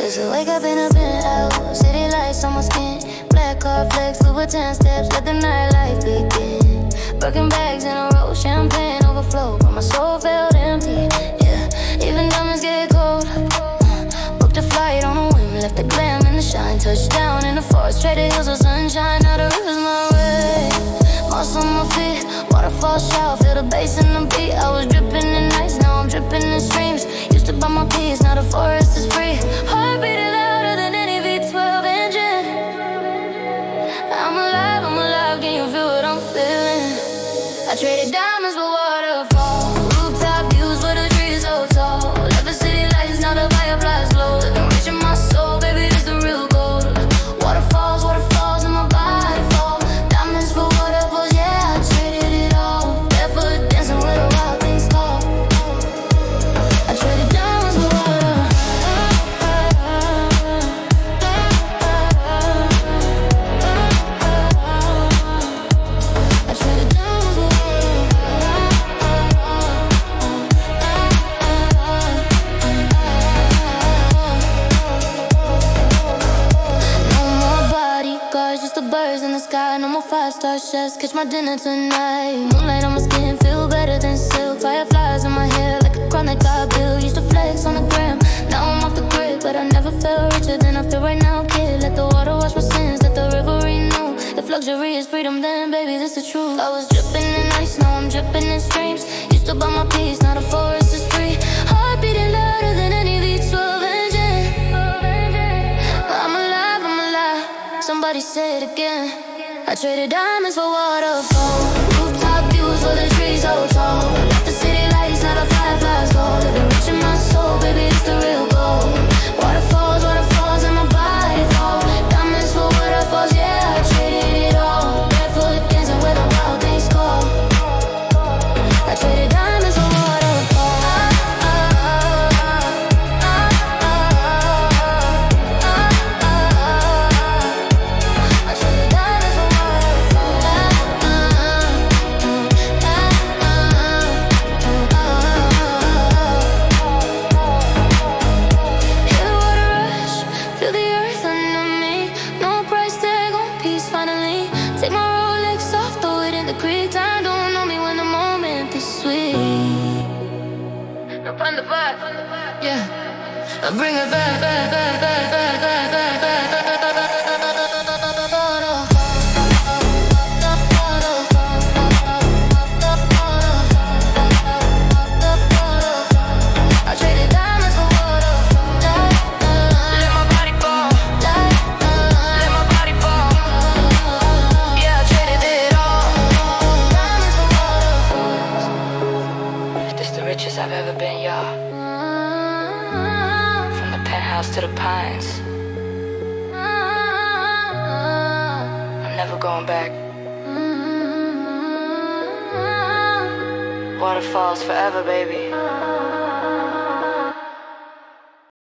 Just to wake up in a penthouse, city lights on my skin, black car flex, Louboutin steps, let the nightlife begin. Birkin bags in a row, champagne overflow, but my soul felt empty. Yeah, even diamonds get cold. Booked a flight on a whim, left the glam and the shine. Touchdown in the forest, traded hills with sunshine. Now the river's my way. Moss on my feet, waterfalls shout, feel the bass in the beat. I was dripping in ice, now I'm dripping in streams. Used to buy my peace, now the forest is free. Heart beating louder than any V12 engine. I'm alive, can you feel what I'm feeling? I traded diamonds for waterfalls, rooftop views where the trees so tall. Left the city lights, now the fireflies glow. Living rich in my soul, baby, this the real gold. Waterfalls, waterfalls in my body fall. Diamonds for waterfalls, yeah, I traded it all. Barefoot dancing where the wild things call. I traded diamonds for water. I traded diamonds for no more bodyguards, just the birds in the sky. No more five-star chefs, catch my dinner tonight. Moonlight on my skin, feel better than silk. Fireflies in my hair, like a crown that got built. Used to flex on the gram, now I'm off the grid. But I never felt richer than I feel right now, kid. Let the water wash my sins, let the river renew. If luxury is freedom, then baby, this is true. I was dripping in ice, now I'm dripping in streams. Used to buy my peace, now the forest is free. Heart beating louder than any V12 engine. I'm alive, somebody say it again. I traded diamonds for waterfalls, rooftop views where the trees so tall. Left the city lights, now the fireflies go. Living rich in my soul, baby, it's the real gold. Waterfalls, waterfalls in my body fall. Diamonds for waterfalls, yeah, I traded it all. Barefoot dancing where the wild things call. I traded diamonds for waterfalls. I traded diamonds for hear the water rush, feel the earth under me. No price tag on peace finally. Take my Rolex off, throw it in the creek. Time don't know me when the moment is sweet. Up on the back, yeah, I bring it back, back, back, back, back, back, back, back, back. I traded diamonds for waterfalls. Let my body fall. Let my body fall. Yeah, I traded it all. Diamonds for waterfalls. This the richest I've ever been, y'all. From the penthouse to the pines. I'm never going back. Waterfalls forever, baby.